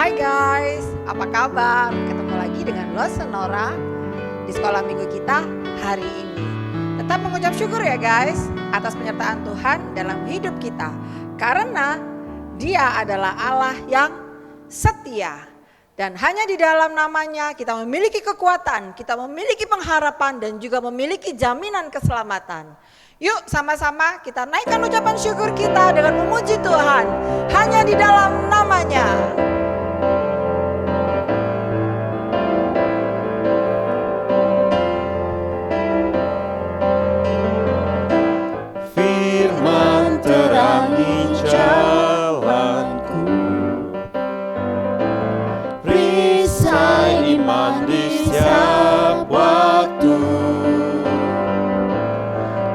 Hai guys, apa kabar? Ketemu lagi dengan Lo Senora di sekolah minggu kita hari ini. Tetap mengucap syukur ya guys atas penyertaan Tuhan dalam hidup kita. Karena Dia adalah Allah yang setia. Dan hanya di dalam namanya kita memiliki kekuatan, kita memiliki pengharapan dan juga memiliki jaminan keselamatan. Yuk sama-sama kita naikkan ucapan syukur kita dengan memuji Tuhan. Hanya di dalam namanya. Firman terangi jalanku, perisai iman di setiap waktu.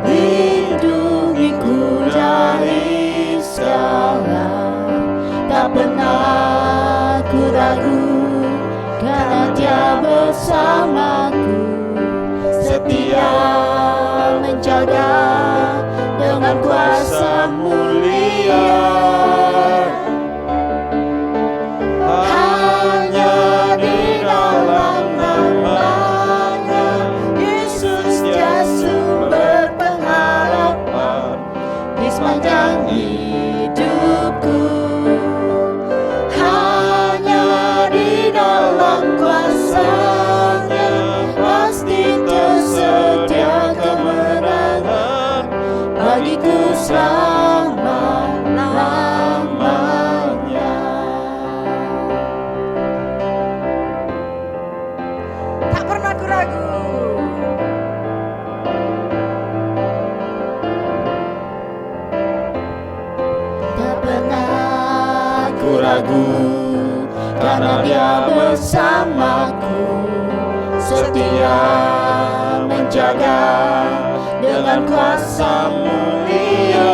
Lindungiku dari segala, tak pernah ku ragu, karena Dia bersamaku, setia menjaga dengan kuasa mulia. Hanya di dalam namanya Yesus Dia sumber pengharapan di sepanjang hidupku. Hanya di dalam kuasa-Nya pasti tersedia kemenangan bagiku selama-lamanya. Tak pernah ku ragu. Tak pernah ku ragu, karena Dia bersamaku, setia menjaga dengan kuasa mulia.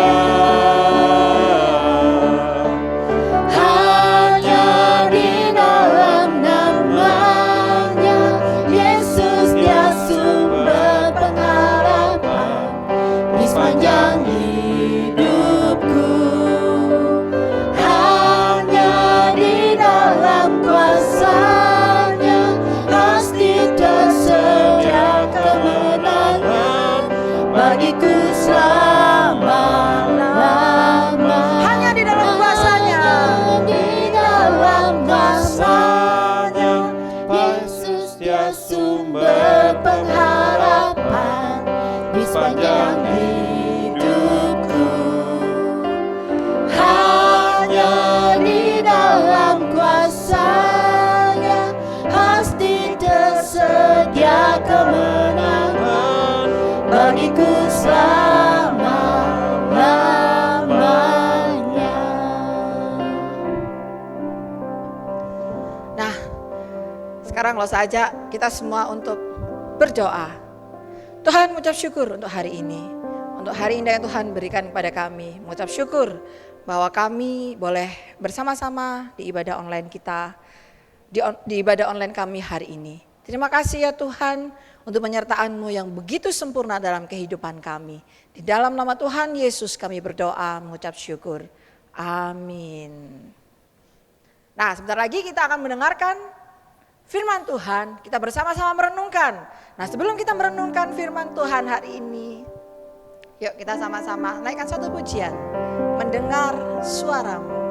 Hanya di dalam namanya Yesus Dia sumber pengharapan di sepanjang hidupku. Hanya di dalam kuasa-Nya pasti tersedia kemenangan bagiku selama-lamanya. Hanya di dalam kuasa-Nya. Di dalam kuasa-Nya Yesus Dia sumber pengharapan di sepanjang hidupku. Hanya di dalam kuasa-Nya pasti tersedia kemenangan bagiku selama-lamanya. Nah, sekarang lo saja kita semua untuk berdoa. Tuhan, mengucap syukur untuk hari ini. Untuk hari indah yang Tuhan berikan kepada kami. Mengucap syukur bahwa kami boleh bersama-sama di ibadah online kita. Di ibadah online kami hari ini. Terima kasih ya Tuhan untuk penyertaan-Mu yang begitu sempurna dalam kehidupan kami. Di dalam nama Tuhan Yesus kami berdoa mengucap syukur. Amin. Nah, sebentar lagi kita akan mendengarkan firman Tuhan. Kita bersama-sama merenungkan. Nah, sebelum kita merenungkan firman Tuhan hari ini, yuk kita sama-sama naikkan satu pujian. Mendengar suara-Mu.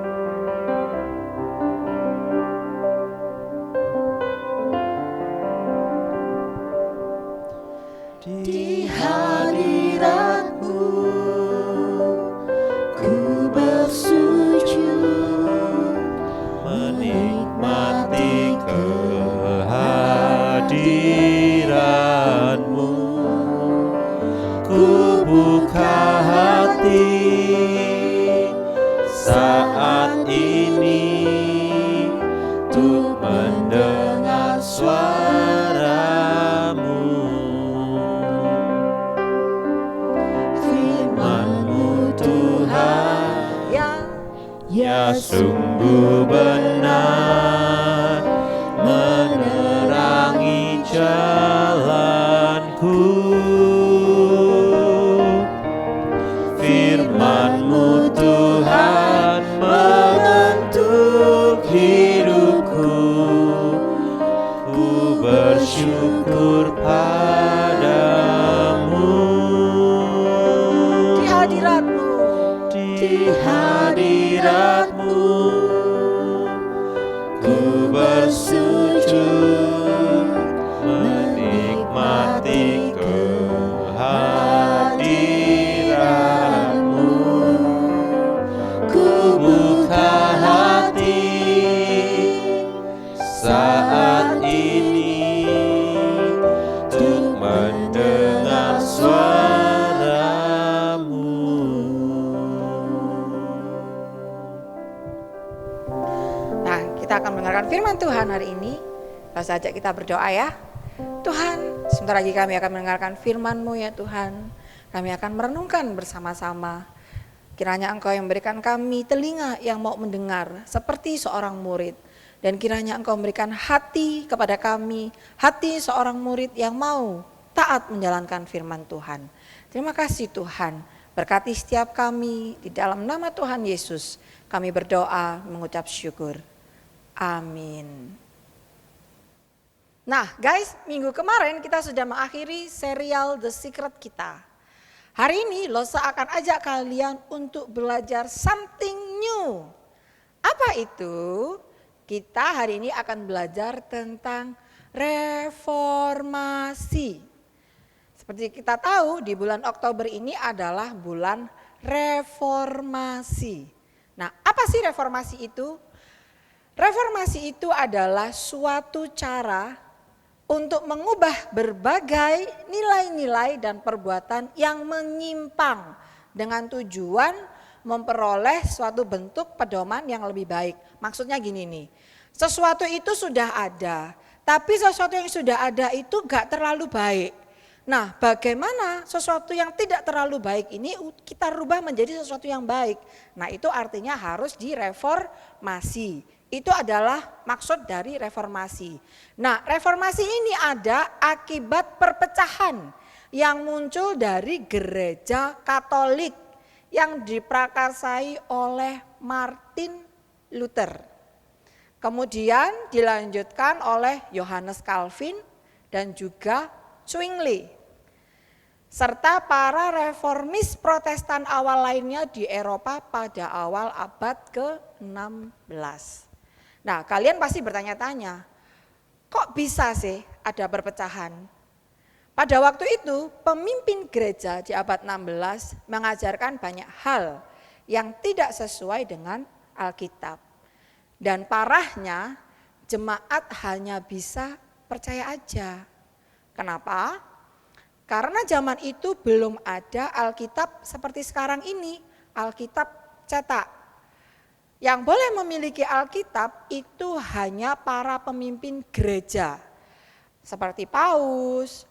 Di hadirat-Mu ku bersujud, menikmati kehadiran-Mu. Ku buka hati saat ini untuk mendengar suara-Mu. Firman-Mu Tuhan ya sungguh benar, menerangi jalanku. Firman-Mu Tuhan menentuk hidup syukur padamu. Di hadirat-Mu, Di hadirat-Mu ku bersujud menikmati kehadiran-Mu. Ku buka hati saat ini untuk mendengar suara-Mu. Nah, kita akan mendengarkan firman Tuhan hari ini. Langsung saja kita berdoa ya. Tuhan, sebentar lagi kami akan mendengarkan firman-Mu ya Tuhan. Kami akan merenungkan bersama-sama. Kiranya Engkau yang memberikan kami telinga yang mau mendengar seperti seorang murid. Dan kiranya Engkau memberikan hati kepada kami, hati seorang murid yang mau taat menjalankan firman Tuhan. Terima kasih Tuhan, berkati setiap kami di dalam nama Tuhan Yesus. Kami berdoa mengucap syukur. Amin. Nah guys, minggu kemarin kita sudah mengakhiri serial The Secret kita. Hari ini Losa akan ajak kalian untuk belajar something new. Apa itu? Kita hari ini akan belajar tentang reformasi. Seperti kita tahu di bulan Oktober ini adalah bulan reformasi. Nah, apa sih reformasi itu? Reformasi itu adalah suatu cara untuk mengubah berbagai nilai-nilai dan perbuatan yang menyimpang dengan tujuan memperoleh suatu bentuk pedoman yang lebih baik. Maksudnya gini nih, sesuatu itu sudah ada, tapi sesuatu yang sudah ada itu gak terlalu baik. Nah, bagaimana sesuatu yang tidak terlalu baik ini kita rubah menjadi sesuatu yang baik? Nah, itu artinya harus direformasi. Itu adalah maksud dari reformasi. Nah, reformasi ini ada akibat perpecahan yang muncul dari gereja Katolik yang diprakarsai oleh Martin Luther. Kemudian dilanjutkan oleh Yohanes Calvin dan juga Zwingli. Serta para reformis Protestan awal lainnya di Eropa pada awal abad ke-16. Nah, kalian pasti bertanya-tanya, kok bisa sih ada perpecahan? Pada waktu itu, pemimpin gereja di abad 16 mengajarkan banyak hal yang tidak sesuai dengan Alkitab. Dan parahnya, jemaat hanya bisa percaya aja. Kenapa? Karena zaman itu belum ada Alkitab seperti sekarang ini, Alkitab cetak. Yang boleh memiliki Alkitab itu hanya para pemimpin gereja, seperti paus,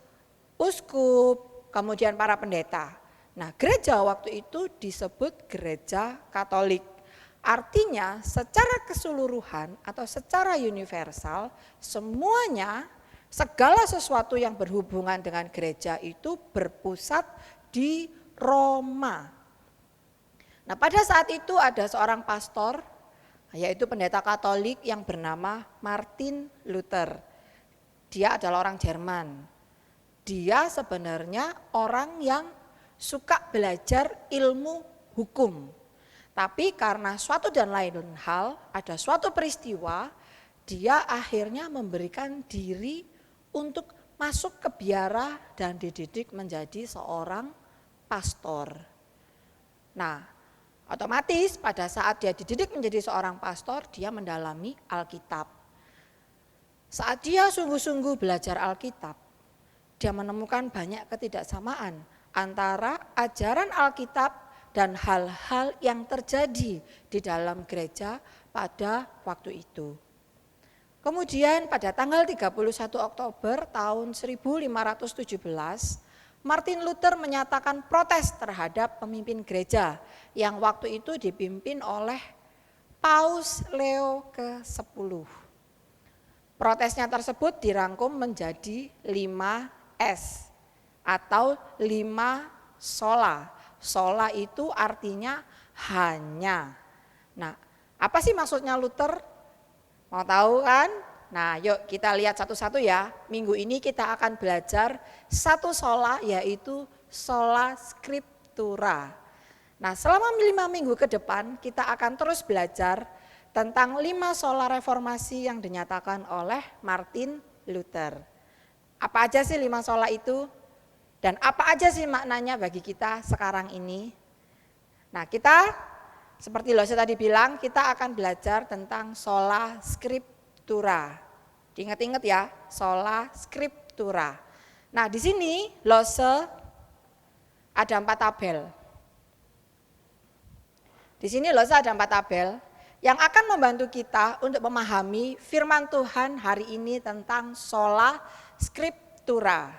uskup, kemudian para pendeta. Nah, gereja waktu itu disebut gereja Katolik. Artinya secara keseluruhan atau secara universal semuanya, segala sesuatu yang berhubungan dengan gereja itu berpusat di Roma. Nah, pada saat itu ada seorang pastor, yaitu pendeta Katolik yang bernama Martin Luther. Dia adalah orang Jerman. Dia sebenarnya orang yang suka belajar ilmu hukum. Tapi karena suatu dan lain hal, ada suatu peristiwa, dia akhirnya memberikan diri untuk masuk ke biara dan dididik menjadi seorang pastor. Nah, otomatis pada saat dia dididik menjadi seorang pastor, dia mendalami Alkitab. Saat dia sungguh-sungguh belajar Alkitab, dia menemukan banyak ketidaksamaan antara ajaran Alkitab dan hal-hal yang terjadi di dalam gereja pada waktu itu. Kemudian pada tanggal 31 Oktober tahun 1517, Martin Luther menyatakan protes terhadap pemimpin gereja yang waktu itu dipimpin oleh Paus Leo ke-10. Protesnya tersebut dirangkum menjadi 5S atau 5 sola. Sola itu artinya hanya. Nah, apa sih maksudnya Luther? Mau tahu kan? Nah, yuk kita lihat satu-satu ya. Minggu ini kita akan belajar satu sola, yaitu sola scriptura. Nah, selama 5 minggu ke depan kita akan terus belajar tentang 5 sola reformasi yang dinyatakan oleh Martin Luther. Apa aja sih 5 sola itu? Dan apa aja sih maknanya bagi kita sekarang ini? Nah, kita seperti Lose tadi bilang, kita akan belajar tentang sola scriptura. Diingat-ingat ya, sola scriptura. Nah, di sini Lose ada 4 tabel. Di sini Lose ada 4 tabel yang akan membantu kita untuk memahami firman Tuhan hari ini tentang sola scriptura.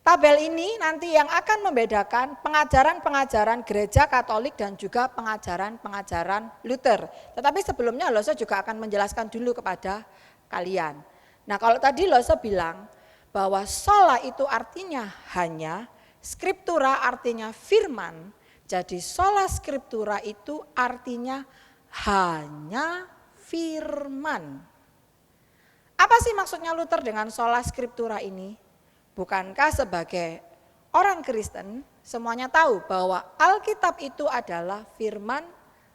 Tabel ini nanti yang akan membedakan pengajaran-pengajaran gereja Katolik dan juga pengajaran-pengajaran Luther. Tetapi sebelumnya Lose juga akan menjelaskan dulu kepada kalian. Nah, kalau tadi Lose bilang bahwa sola itu artinya hanya, scriptura artinya firman. Jadi sola scriptura itu artinya hanya firman. Apa sih maksudnya Luther dengan sola scriptura ini? Bukankah sebagai orang Kristen semuanya tahu bahwa Alkitab itu adalah firman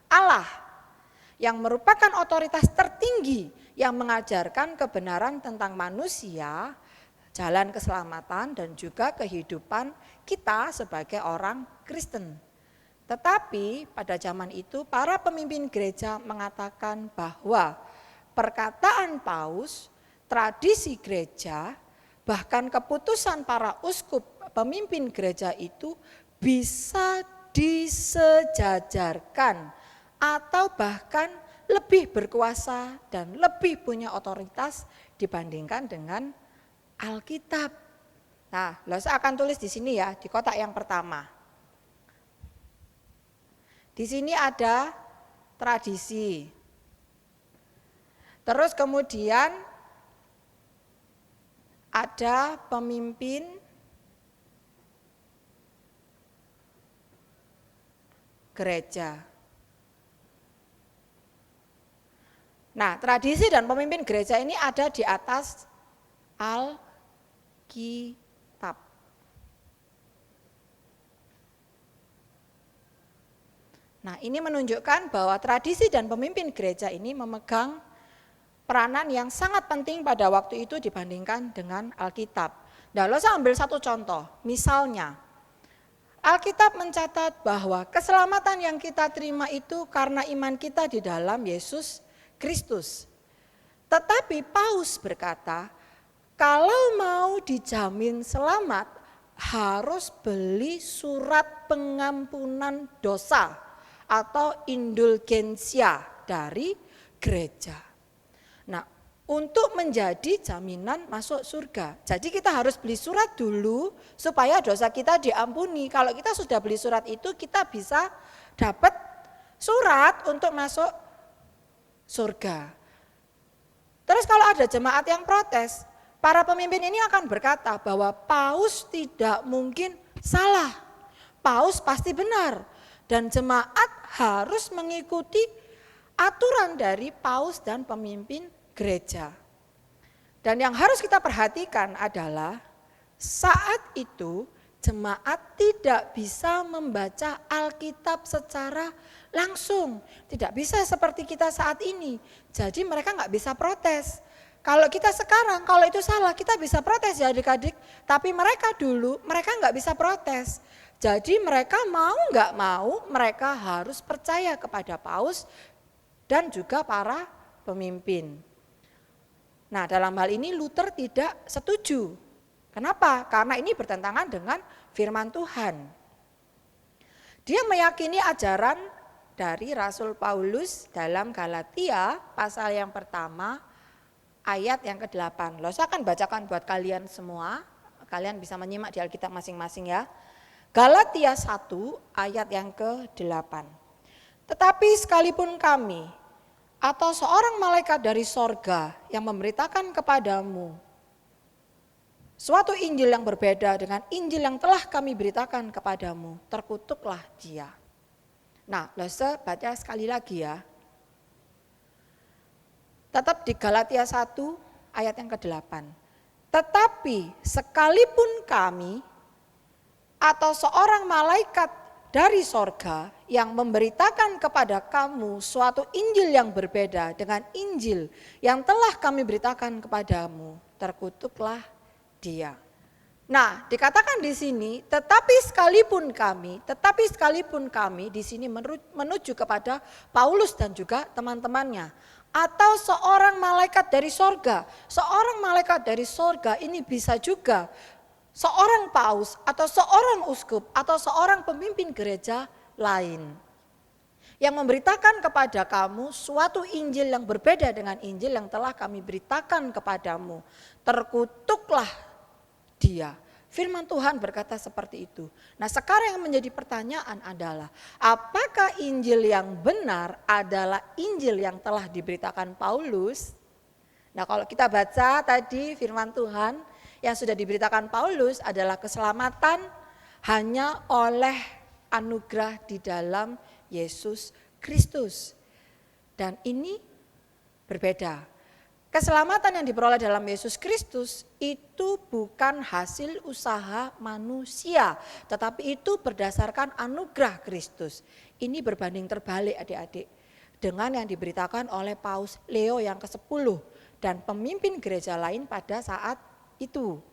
Allah yang merupakan otoritas tertinggi yang mengajarkan kebenaran tentang manusia, jalan keselamatan dan juga kehidupan kita sebagai orang Kristen. Tetapi pada zaman itu para pemimpin gereja mengatakan bahwa perkataan Paus, tradisi gereja, bahkan keputusan para uskup pemimpin gereja itu bisa disejajarkan atau bahkan lebih berkuasa dan lebih punya otoritas dibandingkan dengan Alkitab. Nah, Lose akan tulis di sini ya, di kotak yang pertama. Di sini ada tradisi. Terus kemudian ada pemimpin gereja. Nah, tradisi dan pemimpin gereja ini ada di atas Alkitab. Nah, ini menunjukkan bahwa tradisi dan pemimpin gereja ini memegang peranan yang sangat penting pada waktu itu dibandingkan dengan Alkitab. Nah, Lose ambil satu contoh, misalnya Alkitab mencatat bahwa keselamatan yang kita terima itu karena iman kita di dalam Yesus Kristus. Tetapi Paus berkata, kalau mau dijamin selamat harus beli surat pengampunan dosa atau indulgensia dari gereja. Nah, untuk menjadi jaminan masuk surga. Jadi kita harus beli surat dulu supaya dosa kita diampuni. Kalau kita sudah beli surat itu kita bisa dapat surat untuk masuk surga. Terus kalau ada jemaat yang protes, para pemimpin ini akan berkata bahwa Paus tidak mungkin salah. Paus pasti benar dan jemaat harus mengikuti aturan dari Paus dan pemimpin gereja. Dan yang harus kita perhatikan adalah saat itu jemaat tidak bisa membaca Alkitab secara langsung. Tidak bisa seperti kita saat ini. Jadi mereka nggak bisa protes. Kalau kita sekarang, kalau itu salah kita bisa protes ya adik-adik. Tapi mereka dulu, mereka nggak bisa protes. Jadi mereka mau nggak mau, mereka harus percaya kepada Paus dan juga para pemimpin. Nah, dalam hal ini Luther tidak setuju. Kenapa? Karena ini bertentangan dengan firman Tuhan. Dia meyakini ajaran dari Rasul Paulus dalam Galatia pasal yang pertama ayat yang ke-8. Saya akan bacakan buat kalian semua. Kalian bisa menyimak di Alkitab masing-masing ya. Galatia 1 ayat yang ke-8. Tetapi sekalipun kami atau seorang malaikat dari sorga yang memberitakan kepadamu suatu Injil yang berbeda dengan Injil yang telah kami beritakan kepadamu, terkutuklah dia. Nah, Lose baca sekali lagi ya. Tetap di Galatia 1 ayat yang ke-8. Tetapi sekalipun kami atau seorang malaikat dari sorga yang memberitakan kepada kamu suatu Injil yang berbeda dengan Injil yang telah kami beritakan kepadamu, terkutuklah dia. Nah, dikatakan di sini, tetapi sekalipun kami di sini menuju kepada Paulus dan juga teman-temannya, atau seorang malaikat dari sorga. Seorang malaikat dari sorga ini bisa juga seorang paus atau seorang uskup atau seorang pemimpin gereja lain yang memberitakan kepada kamu suatu Injil yang berbeda dengan Injil yang telah kami beritakan kepadamu. Terkutuklah dia. Firman Tuhan berkata seperti itu. Nah, sekarang yang menjadi pertanyaan adalah, apakah Injil yang benar adalah Injil yang telah diberitakan Paulus? Nah, kalau kita baca tadi firman Tuhan yang sudah diberitakan Paulus adalah keselamatan hanya oleh anugerah di dalam Yesus Kristus. Dan ini berbeda. Keselamatan yang diperoleh dalam Yesus Kristus itu bukan hasil usaha manusia, tetapi itu berdasarkan anugerah Kristus. Ini berbanding terbalik adik-adik dengan yang diberitakan oleh Paus Leo yang ke-10 dan pemimpin gereja lain pada saat itu.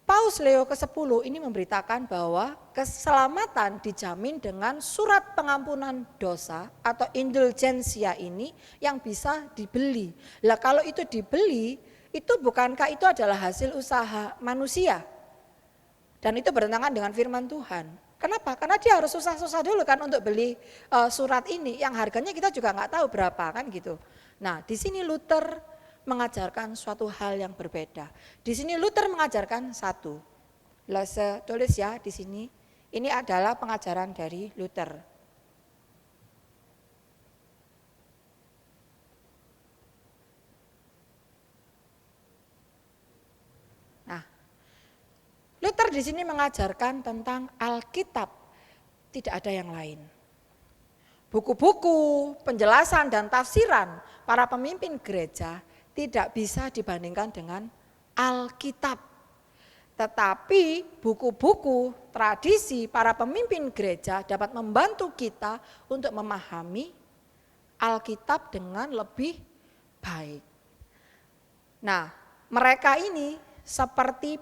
Paus Leo ke-10 ini memberitakan bahwa keselamatan dijamin dengan surat pengampunan dosa atau indulgensia ini yang bisa dibeli. Lah kalau itu dibeli, itu bukankah itu adalah hasil usaha manusia? Dan itu bertentangan dengan firman Tuhan. Kenapa? Karena dia harus susah-susah dulu kan untuk beli surat ini yang harganya kita juga nggak tahu berapa kan gitu. Nah, di sini Luther mengajarkan suatu hal yang berbeda. Di sini Luther mengajarkan satu. Saya tulis ya di sini. Ini adalah pengajaran dari Luther. Nah, Luther di sini mengajarkan tentang Alkitab. Tidak ada yang lain. Buku-buku, penjelasan dan tafsiran para pemimpin gereja tidak bisa dibandingkan dengan Alkitab. Tetapi buku-buku tradisi para pemimpin gereja dapat membantu kita untuk memahami Alkitab dengan lebih baik. Nah, mereka ini seperti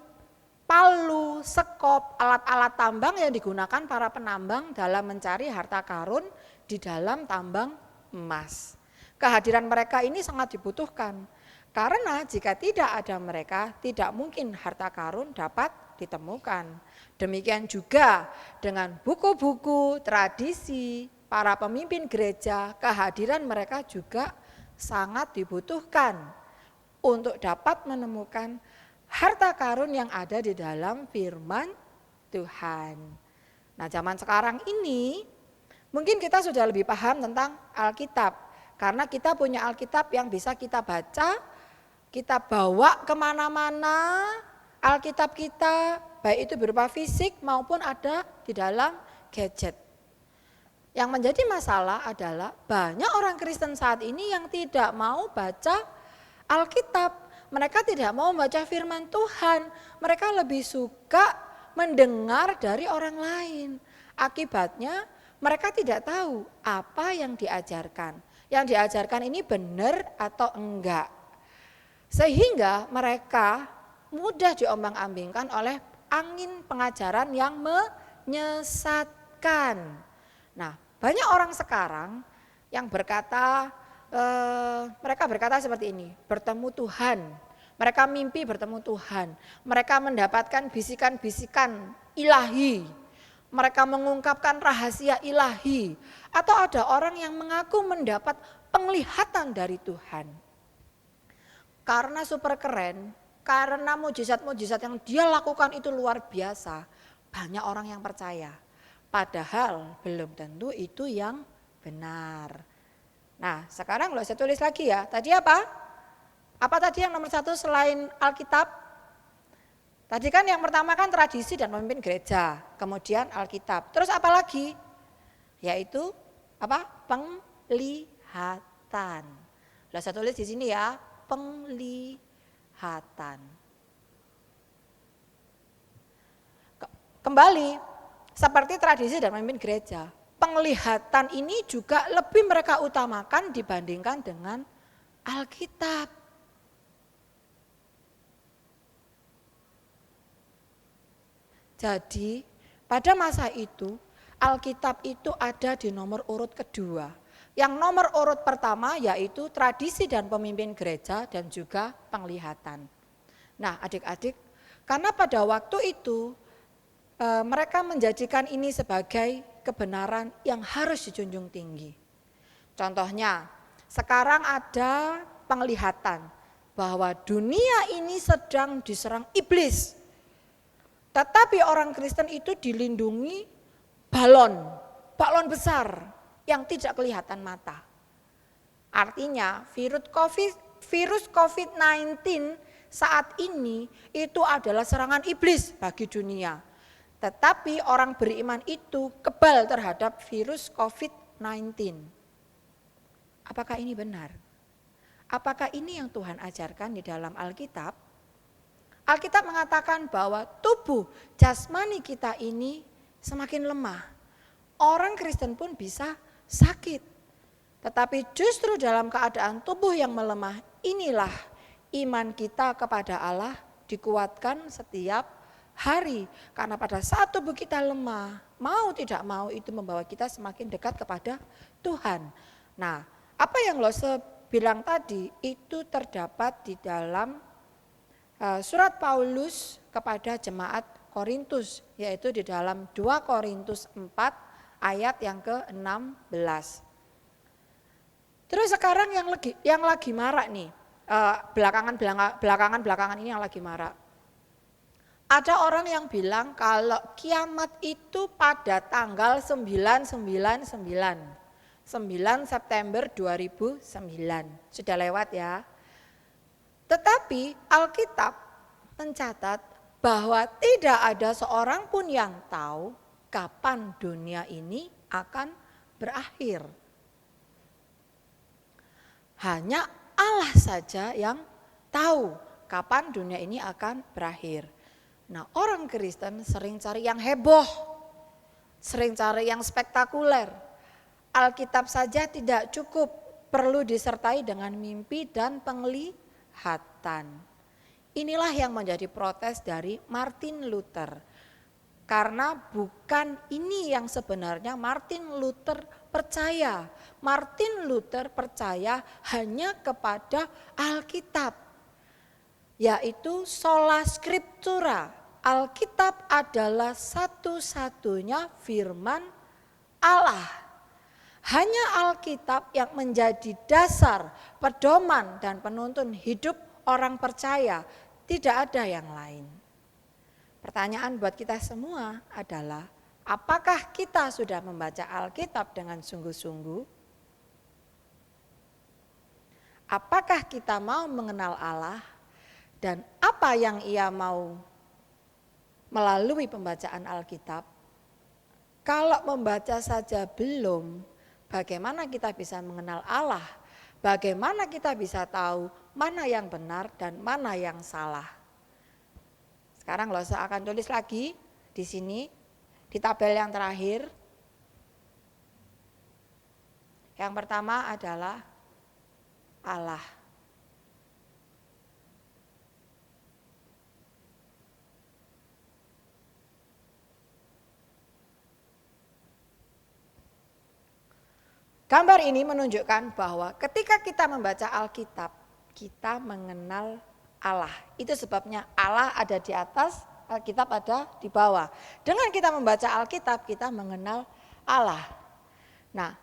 palu, sekop, alat-alat tambang yang digunakan para penambang dalam mencari harta karun di dalam tambang emas. Kehadiran mereka ini sangat dibutuhkan. Karena jika tidak ada mereka, tidak mungkin harta karun dapat ditemukan. Demikian juga dengan buku-buku tradisi para pemimpin gereja, kehadiran mereka juga sangat dibutuhkan untuk dapat menemukan harta karun yang ada di dalam firman Tuhan. Nah, zaman sekarang ini mungkin kita sudah lebih paham tentang Alkitab. Karena kita punya Alkitab yang bisa kita baca, kita bawa kemana-mana Alkitab kita, baik itu berupa fisik maupun ada di dalam gadget. Yang menjadi masalah adalah banyak orang Kristen saat ini yang tidak mau baca Alkitab. Mereka tidak mau membaca firman Tuhan, mereka lebih suka mendengar dari orang lain. Akibatnya mereka tidak tahu apa yang diajarkan. Yang diajarkan ini benar atau enggak. Sehingga mereka mudah diombang-ambingkan oleh angin pengajaran yang menyesatkan. Nah, banyak orang sekarang yang berkata, mereka berkata seperti ini, bertemu Tuhan. Mereka mimpi bertemu Tuhan. Mereka mendapatkan bisikan-bisikan ilahi. Mereka mengungkapkan rahasia ilahi. Atau ada orang yang mengaku mendapat penglihatan dari Tuhan. Karena super keren, karena mujizat-mujizat yang dia lakukan itu luar biasa, banyak orang yang percaya. Padahal belum tentu itu yang benar. Nah, sekarang saya tulis lagi ya. Tadi apa? Apa tadi yang nomor 1 selain Alkitab? Tadi kan yang pertama kan tradisi dan pemimpin gereja, kemudian Alkitab. Terus apa lagi? Yaitu apa? Penglihatan. Lah saya tulis di sini ya, penglihatan. Kembali, seperti tradisi dan pemimpin gereja, penglihatan ini juga lebih mereka utamakan dibandingkan dengan Alkitab. Jadi pada masa itu Alkitab itu ada di nomor urut kedua. Yang nomor urut pertama yaitu tradisi dan pemimpin gereja dan juga penglihatan. Nah adik-adik, karena pada waktu itu mereka menjadikan ini sebagai kebenaran yang harus dijunjung tinggi. Contohnya, sekarang ada penglihatan bahwa dunia ini sedang diserang iblis. Tetapi orang Kristen itu dilindungi balon besar yang tidak kelihatan mata. Artinya virus COVID-19 saat ini itu adalah serangan iblis bagi dunia. Tetapi orang beriman itu kebal terhadap virus COVID-19. Apakah ini benar? Apakah ini yang Tuhan ajarkan di dalam Alkitab? Alkitab mengatakan bahwa tubuh jasmani kita ini semakin lemah. Orang Kristen pun bisa sakit. Tetapi justru dalam keadaan tubuh yang melemah, inilah iman kita kepada Allah dikuatkan setiap hari. Karena pada saat tubuh kita lemah, mau tidak mau itu membawa kita semakin dekat kepada Tuhan. Nah, apa yang Lose bilang tadi itu terdapat di dalam surat Paulus kepada jemaat Korintus, yaitu di dalam 2 Korintus 4 ayat yang ke-16. Terus sekarang yang lagi marak nih, belakangan ini yang lagi marak. Ada orang yang bilang kalau kiamat itu pada tanggal 999, 9 September 2009, sudah lewat ya. Tetapi Alkitab mencatat bahwa tidak ada seorang pun yang tahu kapan dunia ini akan berakhir. Hanya Allah saja yang tahu kapan dunia ini akan berakhir. Nah, orang Kristen sering cari yang heboh, sering cari yang spektakuler. Alkitab saja tidak cukup, perlu disertai dengan mimpi dan penglihatan. Inilah yang menjadi protes dari Martin Luther. Karena bukan ini yang sebenarnya Martin Luther percaya. Martin Luther percaya hanya kepada Alkitab, yaitu sola scriptura. Alkitab adalah satu-satunya firman Allah. Hanya Alkitab yang menjadi dasar, pedoman dan penuntun hidup orang percaya, tidak ada yang lain. Pertanyaan buat kita semua adalah, apakah kita sudah membaca Alkitab dengan sungguh-sungguh? Apakah kita mau mengenal Allah dan apa yang Ia mau melalui pembacaan Alkitab? Kalau membaca saja belum, bagaimana kita bisa mengenal Allah? Bagaimana kita bisa tahu mana yang benar dan mana yang salah? Sekarang Lose akan tulis lagi di sini, di tabel yang terakhir. Yang pertama adalah Allah. Gambar ini menunjukkan bahwa ketika kita membaca Alkitab, kita mengenal Allah. Itu sebabnya Allah ada di atas, Alkitab ada di bawah. Dengan kita membaca Alkitab, kita mengenal Allah. Nah,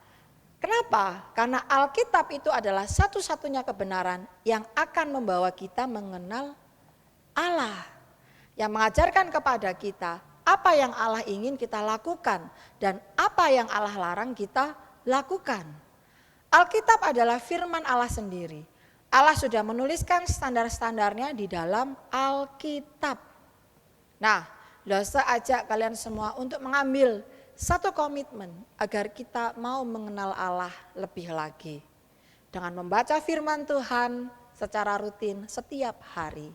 kenapa? Karena Alkitab itu adalah satu-satunya kebenaran yang akan membawa kita mengenal Allah. Yang mengajarkan kepada kita apa yang Allah ingin kita lakukan dan apa yang Allah larang kita lakukan. Alkitab adalah firman Allah sendiri. Allah sudah menuliskan standar-standarnya di dalam Alkitab. Nah, Lose ajak kalian semua untuk mengambil satu komitmen agar kita mau mengenal Allah lebih lagi. dengan membaca firman Tuhan secara rutin setiap hari.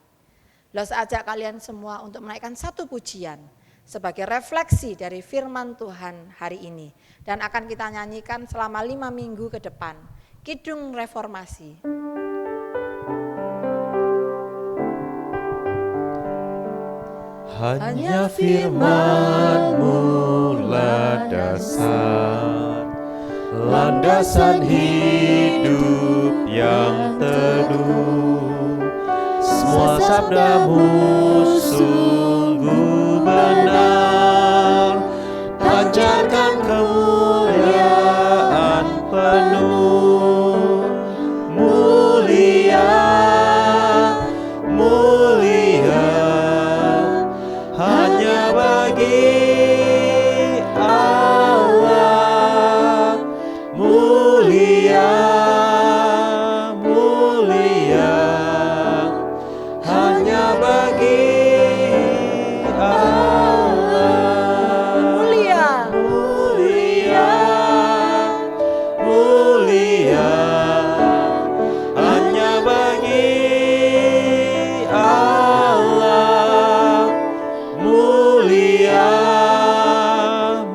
Lalu saya ajak kalian semua untuk menaikkan satu pujian sebagai refleksi dari firman Tuhan hari ini. Dan akan kita nyanyikan selama 5 minggu ke depan, Kidung Reformasi. Hanya firman-Mu lah dasar, landasan hidup yang teduh. Semua sabda-Mu sungguh benar, pancarkan kemuliaan penuh. Mulia, mulia, hanya bagi Allah. Mulia, mulia, hanya bagi Allah. Mulia, Mulia, mulia, hanya bagi Allah. Mulia,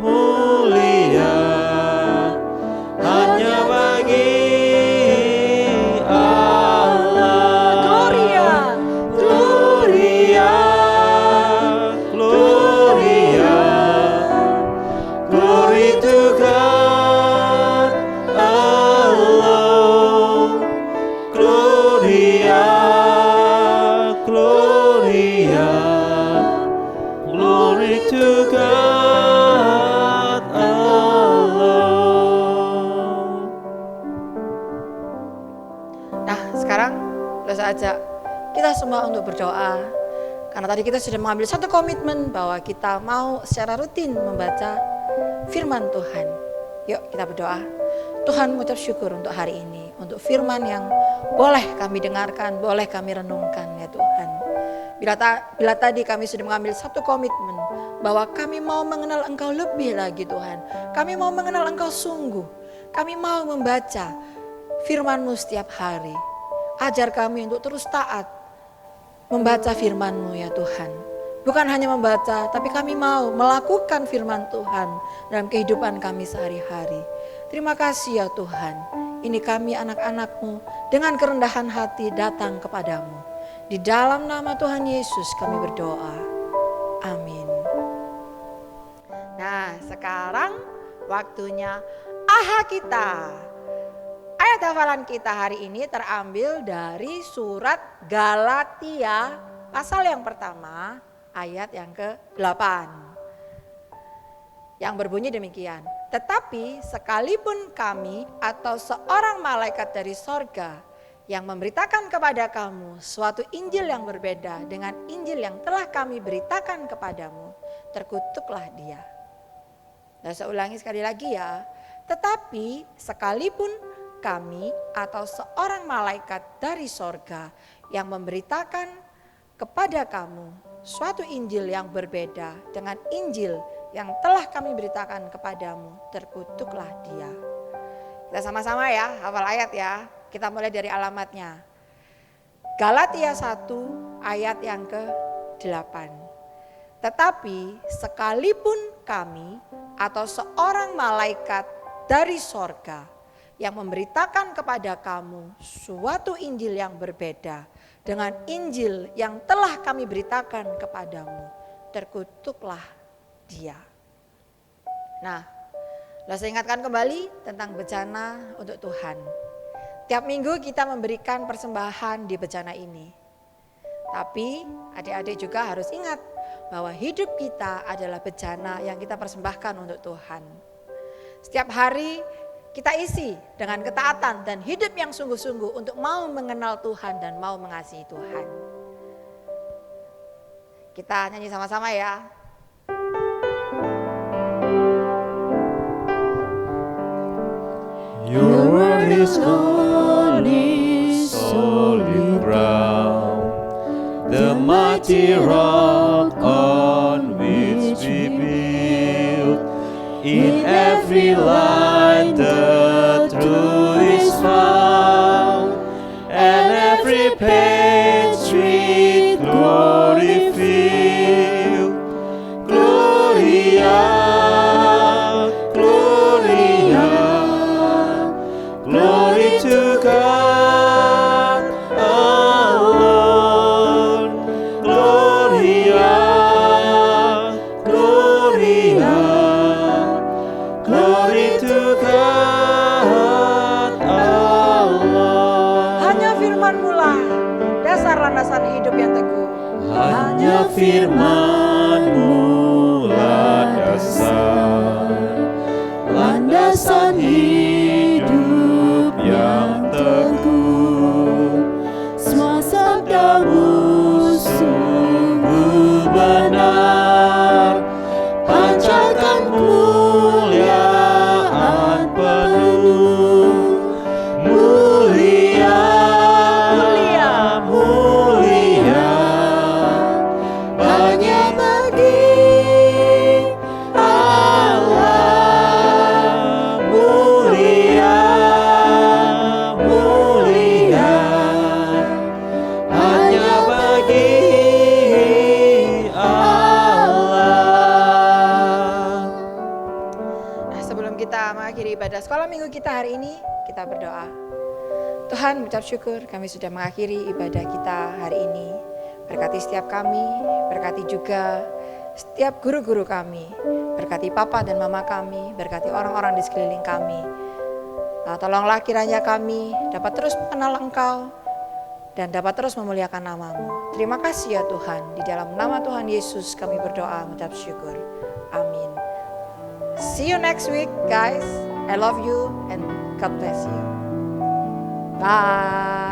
mulia, hanya bagi Allah. Gloria, Gloria, Gloria, glory to God alone. Gloria, Gloria, glory to God alone. Nah, sekarang saya ajak kita semua untuk berdoa. Karena tadi kita sudah mengambil satu komitmen bahwa kita mau secara rutin membaca firman Tuhan. Yuk kita berdoa. Tuhan, mengucap syukur untuk hari ini, untuk firman yang boleh kami dengarkan, boleh kami renungkan ya Tuhan. Bila tadi kami sudah mengambil satu komitmen bahwa kami mau mengenal Engkau lebih lagi Tuhan. Kami mau mengenal Engkau sungguh. Kami mau membaca firman-Mu setiap hari. Ajar kami untuk terus taat membaca firman-Mu ya Tuhan. Bukan hanya membaca, tapi kami mau melakukan firman Tuhan dalam kehidupan kami sehari-hari. Terima kasih ya Tuhan. Ini kami anak-anak-Mu dengan kerendahan hati datang kepadamu. Di dalam nama Tuhan Yesus kami berdoa. Amin. Nah, sekarang waktunya AHA kita. Ayat hafalan kita hari ini terambil dari surat Galatia pasal yang pertama ayat yang ke-8. Yang berbunyi demikian. Tetapi sekalipun kami atau seorang malaikat dari sorga yang memberitakan kepada kamu suatu Injil yang berbeda dengan Injil yang telah kami beritakan kepadamu, terkutuklah dia. Dan saya ulangi sekali lagi ya. Tetapi sekalipun kami atau seorang malaikat dari sorga yang memberitakan kepada kamu suatu Injil yang berbeda dengan Injil yang telah kami beritakan kepadamu, terkutuklah dia. Kita sama-sama ya, hafal ayat ya. Kita mulai dari alamatnya. Galatia 1 ayat yang ke-8. Tetapi sekalipun kami atau seorang malaikat dari sorga yang memberitakan kepada kamu suatu Injil yang berbeda dengan Injil yang telah kami beritakan kepadamu, terkutuklah dia. Nah, saya ingatkan kembali tentang bejana untuk Tuhan. Tiap minggu kita memberikan persembahan di bejana ini. Tapi adik-adik juga harus ingat bahwa hidup kita adalah bejana yang kita persembahkan untuk Tuhan. Setiap hari kita isi dengan ketaatan dan hidup yang sungguh-sungguh untuk mau mengenal Tuhan dan mau mengasihi Tuhan. Kita nyanyi sama-sama ya. Your word is holy, solid ground, the mighty rock on which we build. In every line the truth is found. firman-Mu landasan, landasan hidup yang teguh. Semua sabda-Mu sungguh benar, pancarkan kemuliaan penuh. Mulia, mulia, hanya bagi Allah. Mulia, mulia, hanya bagi Allah. Nah, sebelum kita mengakhiri ibadah sekolah minggu kita hari ini, kita berdoa. Tuhan, mengucap syukur kami sudah mengakhiri ibadah kita hari ini. Berkati setiap kami, berkati juga setiap guru-guru kami, berkati papa dan mama kami, berkati orang-orang di sekeliling kami. Tolonglah kiranya kami dapat terus mengenal Engkau dan dapat terus memuliakan nama-Mu. Terima kasih ya Tuhan, di dalam nama Tuhan Yesus kami berdoa mengucap syukur. Amin. See you next week guys. I love you and God bless you. Bye.